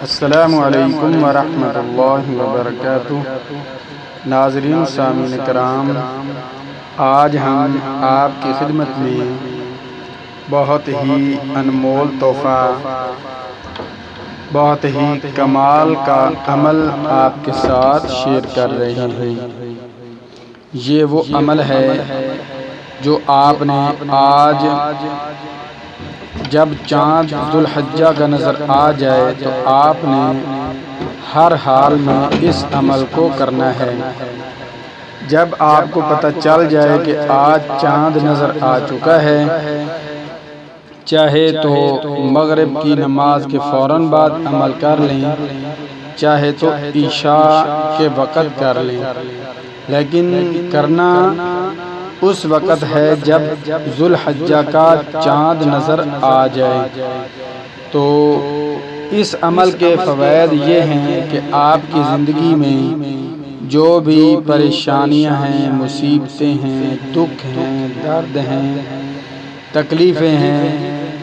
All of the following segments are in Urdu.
السلام علیکم ورحمۃ اللہ وبرکاتہ۔ ناظرین سامعین کرام، آج ہم آپ کی خدمت میں بہت ہی انمول تحفہ، بہت ہی کمال کا عمل آپ کے ساتھ شیئر کر رہے ہیں۔ یہ وہ عمل ہے جو آپ نے آج جب چاند ذوالحجہ کا نظر آ جائے تو آپ نے ہر حال میں اس عمل کو کرنا ہے۔ جب آپ کو پتہ چل جائے کہ آج چاند نظر آ چکا ہے، چاہے تو مغرب کی نماز کے فوراً بعد عمل کر لیں، چاہے تو عشاء کے وقت کر لیں، لیکن کرنا اس وقت ہے جب ذوالحجہ کا چاند نظر آ جائے۔ تو اس عمل کے فوائد یہ ہیں کہ آپ کی زندگی میں جو بھی پریشانیاں ہیں، مصیبتیں ہیں، دکھ ہیں، درد ہیں، تکلیفیں ہیں،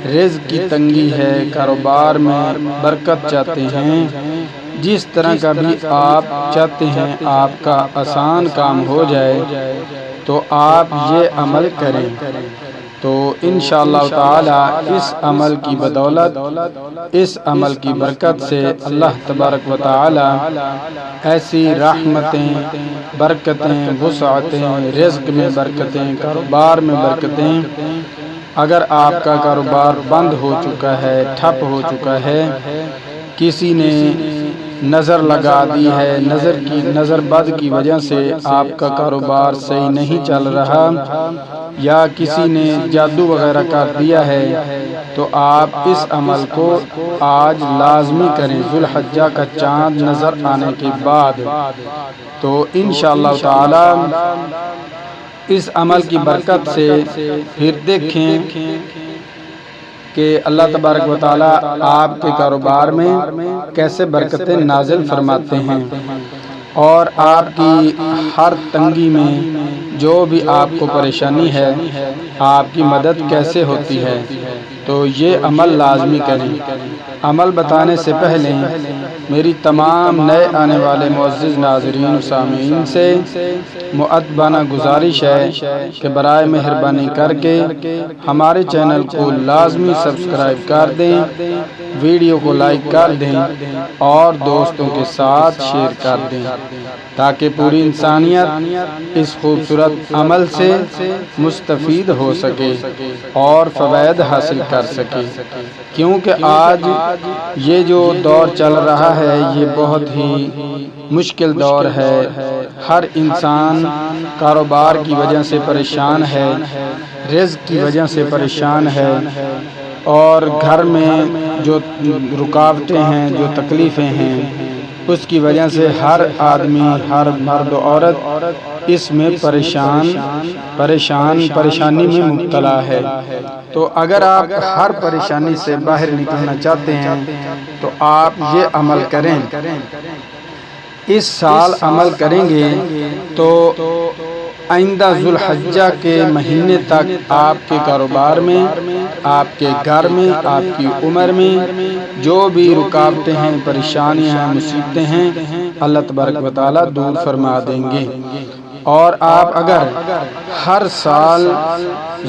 رزق کی تنگی ہے، کاروبار میں برکت چاہتے ہیں، جس طرح کا بھی آپ چاہتے ہیں آپ کا آسان کام ہو جائے، تو آپ یہ عمل کریں۔ تو انشاءاللہ تعالی اس عمل کی بدولت، اس عمل کی برکت سے اللہ تبارک و تعالی ایسی رحمتیں، برکتیں، وسعتیں، رزق میں برکتیں، کاروبار میں برکتیں۔ اگر آپ کا کاروبار بند ہو چکا ہے، ٹھپ ہو چکا ہے، کسی نے نظر لگا دی ہے، نظر بد کی وجہ سے آپ کا کاروبار صحیح نہیں چل رہا، یا کسی نے جادو وغیرہ کر دیا ہے، تو آپ اس عمل کو آج لازمی کریں ذوالحجہ کا چاند نظر آنے کے بعد۔ تو انشاءاللہ تعالی اس عمل کی برکت سے پھر دیکھیں کہ اللہ تبارک و تعالی آپ کے کاروبار میں کیسے برکتیں نازل فرماتے ہیں، اور آپ کی ہر تنگی میں جو بھی آپ کو پریشانی ہے، آپ کی مدد کیسے ہوتی ہے۔ تو یہ عمل لازمی کریں۔ عمل بتانے سے پہلے میری تمام نئے آنے والے معزز ناظرین و سامعین سے مؤدبانہ گزارش ہے کہ برائے مہربانی کر کے ہمارے چینل کو لازمی سبسکرائب کر دیں، ویڈیو کو لائک کر دیں اور دوستوں کے ساتھ شیئر کر دیں، تاکہ پوری انسانیت اس خوبصورت عمل سے مستفید ہو سکے اور فوائد حاصل کر سکے۔ کیونکہ آج یہ جو دور چل رہا ہے یہ بہت ہی مشکل دور ہے۔ ہر انسان کاروبار کی وجہ سے پریشان ہے، رزق کی وجہ سے پریشان ہے، اور گھر میں جو رکاوٹیں ہیں، جو تکلیفیں ہیں، اس کی وجہ سے ہر آدمی، ہر مرد و عورت اس میں پریشانی میں مبتلا ہے۔ تو اگر آپ ہر پریشانی سے باہر نکلنا چاہتے ہیں تو آپ یہ عمل کریں۔ اس سال عمل کریں گے تو آئندہ ذوالحجہ کے مہینے تک آپ کے کاروبار میں، آپ کے گھر میں، آپ کی عمر میں جو بھی رکاوٹیں ہیں، پریشانیاں ہیں، مصیبتیں ہیں، اللہ تبارک و تعالی دور فرما دیں گے۔ اور آپ اگر ہر سال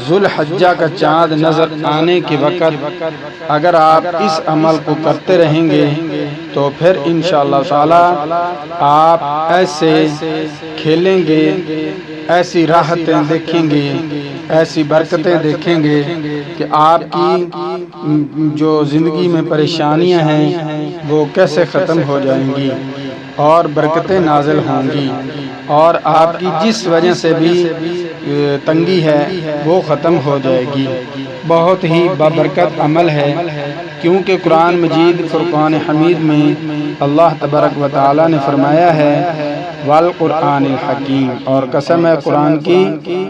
ذوالحجہ کا چاند نظر آنے کے وقت اگر آپ اس عمل کو کرتے رہیں گے تو پھر انشاءاللہ تعالی آپ ایسے کھیلیں گے، ایسی راحتیں دیکھیں گے، ایسی برکتیں دیکھیں گے کہ آپ کی جو زندگی میں پریشانیاں ہیں وہ کیسے ختم ہو جائیں گی اور برکتیں نازل ہوں گی، اور آپ کی جس وجہ سے بھی تنگی ہے وہ ختم ہو جائے گی۔ بہت ہی بابرکت عمل ہے، کیونکہ قرآن مجید فرقان حمید میں اللہ تبارک و تعالی نے فرمایا ہے والقرآن الحکیم، اور قسم ہے قرآن کی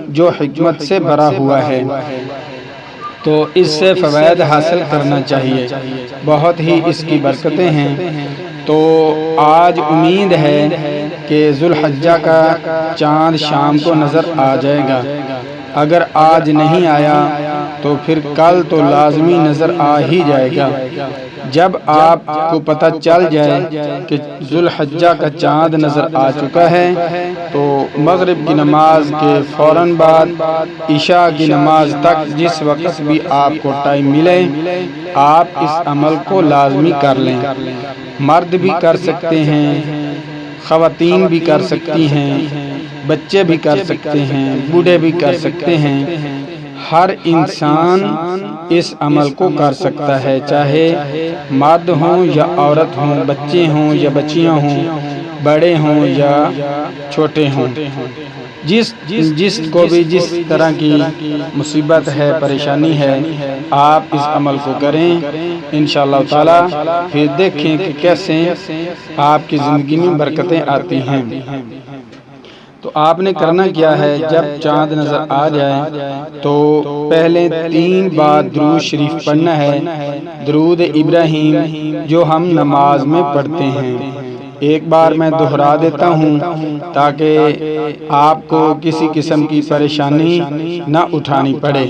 جو حکمت سے بھرا ہوا ہے۔ تو اس سے فوائد حاصل کرنا چاہیے، بہت ہی اس کی برکتیں ہیں۔ تو آج امید ہے کہ ذوالحجہ کا چاند شام کو نظر آ جائے گا۔ اگر آج نہیں آیا تو پھر کل تو لازمی نظر آ ہی جائے گا۔ جب آپ کو پتہ چل جائے کہ ذوالحجہ کا چاند نظر آ چکا ہے تو مغرب کی نماز کے فوراً بعد عشاء کی نماز تک جس وقت بھی آپ کو ٹائم ملے آپ اس عمل کو لازمی کر لیں۔ مرد بھی کر سکتے ہیں، خواتین بھی کر سکتی ہیں، بچے بھی کر سکتے ہیں، بوڑھے بھی کر سکتے ہیں۔ ہر انسان اس عمل کو کر سکتا ہے، چاہے مرد ہوں یا عورت ہوں، بچے ہوں یا بچیاں ہوں، بڑے ہوں یا چھوٹے ہوں۔ جس کو بھی جس طرح کی مصیبت ہے، پریشانی ہے، آپ اس عمل کو کریں انشاءاللہ تعالی، پھر دیکھیں کہ کیسے آپ کی زندگی میں برکتیں آتی ہیں۔ تو آپ نے کرنا کیا ہے، جب چاند نظر آ جائے تو پہلے 3 بار درود شریف پڑھنا ہے، درود ابراہیم جو ہم نماز میں پڑھتے ہیں۔ ایک بار میں دہرا دیتا ہوں تاکہ آپ کو کسی قسم کی پریشانی نہ اٹھانی پڑے،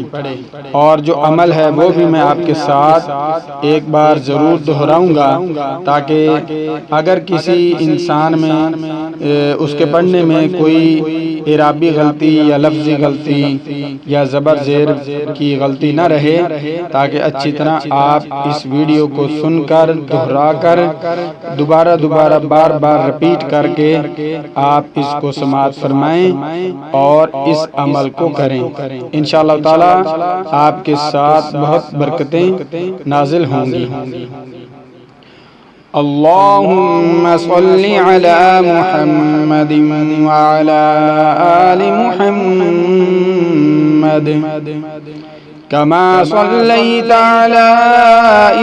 اور جو عمل ہے وہ بھی میں آپ کے ساتھ ایک بار ضرور دہراؤں گا تاکہ اگر کسی انسان میں اس کے پڑھنے میں کوئی اعرابی غلطی یا لفظی غلطی یا زبر زیر کی غلطی نہ رہے، تاکہ اچھی طرح آپ اس ویڈیو کو سن کر دہرا کر دوبارہ بار رپیٹ کر کے آپ اس کو سماعت فرمائیں اور اس عمل کو کریں۔ انشاءاللہ تعالی آپ کے ساتھ بہت برکتیں نازل ہوں گی۔ اللہم صل علی محمد وعلی آل محمد كما صليت على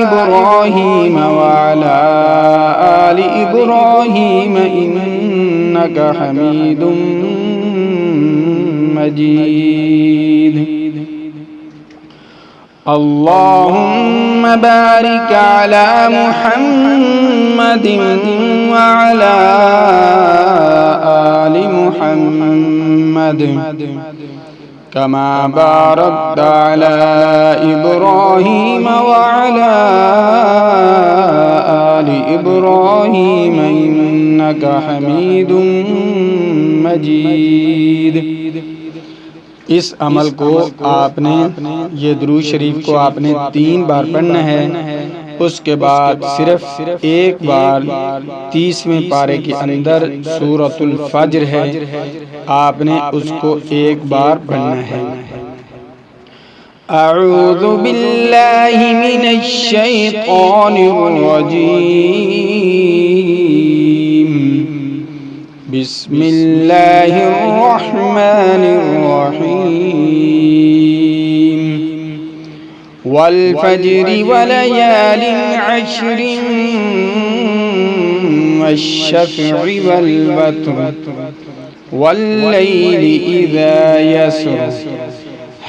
إبراهيم وعلى آل إبراهيم إنك حميد مجيد اللهم بارك على محمد وعلى آل محمد كما باركت على إبراهيم وعلى آل إبراهيم إنك حميد مجيد۔ اس عمل کو آپ نے، یہ درود شریف کو آپ نے 3 بار پڑھنا ہے۔ اس کے بعد صرف ایک بار 30ویں پارے کے اندر سورۃ الفجر ہے، آپ نے اس کو ایک بار پڑھنا ہے۔ اعوذ باللہ من الشیطان الرجیم، بسم اللہ الرحمن الرحیم، والفجر وليال عشر والشفع والوتر والليل إذا يسر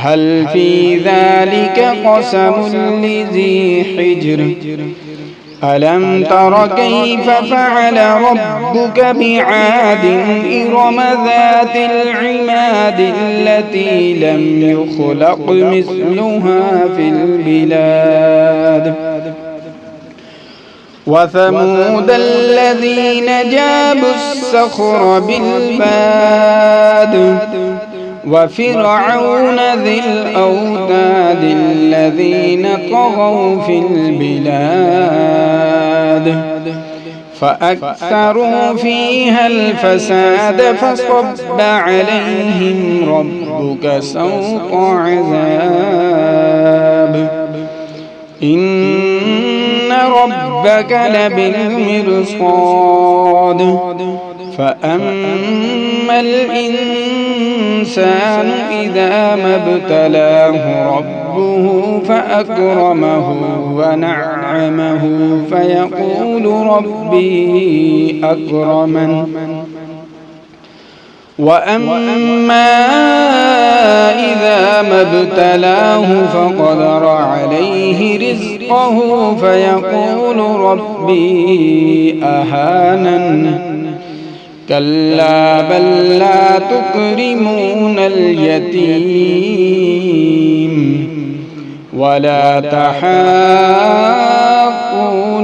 هل في ذلك قسم لذي حجر ألم تر كيف فعل ربك بعاد إرم ذات العماد التي لم يخلق مثلها في البلاد وثمود الذين جابوا الصخر بالواد وفرعون ذي الأوتاد الذين طغوا في البلاد فأكثروا فيها الفساد فصب عليهم ربك سوط عذاب إن ربك لبالمرصاد فأما الإنسان إذا ما ابتلاه ربه فأكرمه ونعمه فيقول ربي أكرمن وأما إذا ما ابتلاه فقدر عليه رزقه فيقول ربي أهانن كلا بل لا تكرمون اليتيم ولا تحاضون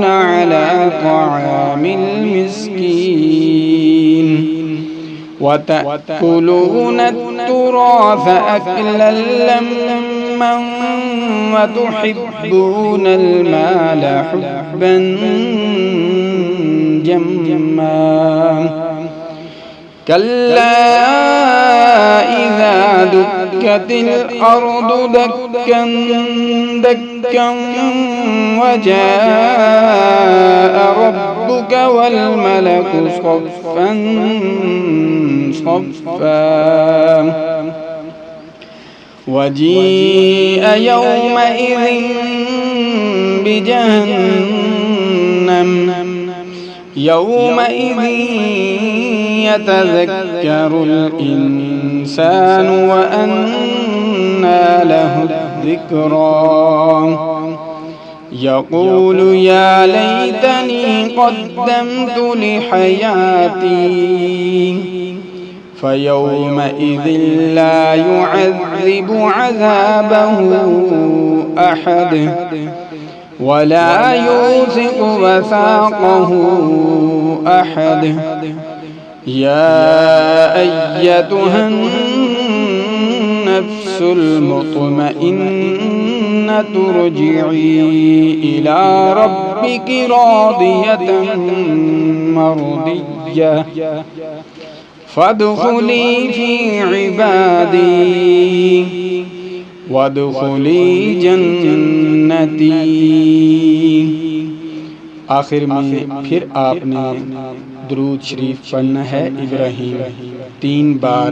على طعام المسكين وتأكلون التراث أكلا لما وتحبون المال حبا جما كلا إذا دكت الأرض دكا دكا وجاء ربك والملك صفا صفا وجيء يومئذ بجهنم يومئذ يتذكر الإنسان وأنى له الذكرى يقول يا ليتني قدمت لحياتي فيومئذ لا يعذب عذابه أحد ولا يوثق وثاقه أحد يا أيتها النفس المطمئنة ارجعي إلى ربك راضية مرضية فادخلی فی عبادی وادخلی جنتی۔ آخر میں پھر آپ نے درود شریف پڑھنا ہے ابراہیم 3 بار۔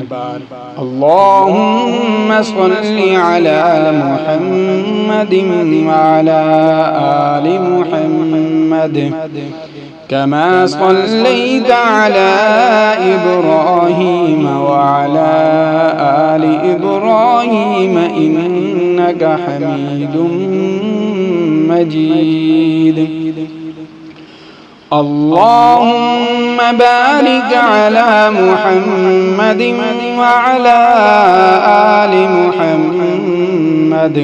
اللہم صلی علی محمد وعلی آل محمد كما صليت على إبراهيم وعلى آل إبراهيم إنك حميد مجيد اللهم بارك على محمد وعلى آل محمد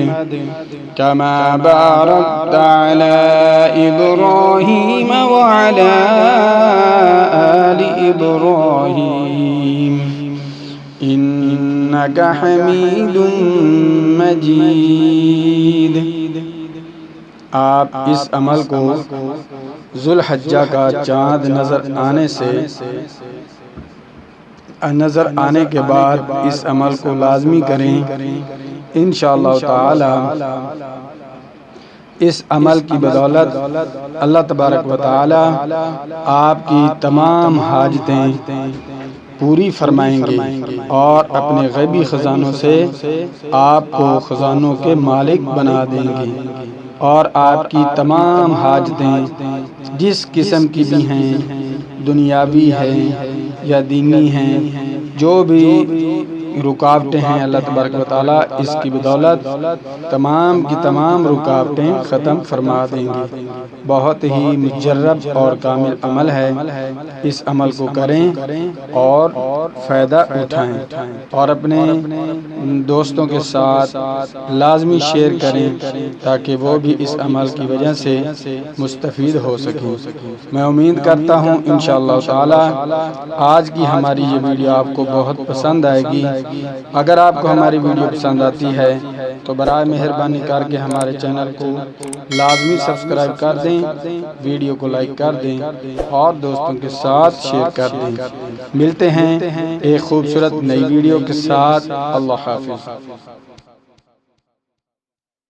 كما باركت على إبراهيم وعلى آل إبراهيم إنك حميد مجيد۔ آپ اس عمل کو ذو الحجہ کا چاند نظر آنے کے بعد اس عمل کو لازمی کریں انشاءاللہ تعالی۔ اس عمل کی بدولت اللہ تبارک و تعالی آپ کی تمام حاجتیں پوری فرمائیں گے اور اپنے غیبی خزانوں سے آپ کو خزانوں کے مالک بنا دیں گے، اور آپ کی تمام حاجتیں جس قسم کی بھی ہیں، دنیاوی ہیں یا دینی ہیں، جو بھی رکاوٹیں ہیں، اللہ تبارک و تعالیٰ اس کی بدولت تمام کی تمام رکاوٹیں ختم فرما دیں گے۔ بہت ہی مجرب اور کامل عمل ہے، اس عمل کو کریں اور فائدہ اٹھائیں، اور اپنے دوستوں کے ساتھ لازمی شیئر کریں تاکہ وہ بھی اس عمل کی وجہ سے مستفید ہو سکیں۔ میں امید کرتا ہوں انشاءاللہ تعالی آج کی ہماری یہ ویڈیو آپ کو بہت پسند آئے گی۔ اگر آپ کو ہماری ویڈیو پسند آتی ہے تو برائے مہربانی کر کے ہمارے چینل کو لازمی سبسکرائب کر دیں، ویڈیو کو لائک کر دیں اور دوستوں کے ساتھ شیئر کر دیں۔ ملتے ہیں ایک خوبصورت نئی ویڈیو کے ساتھ۔ اللہ حافظ۔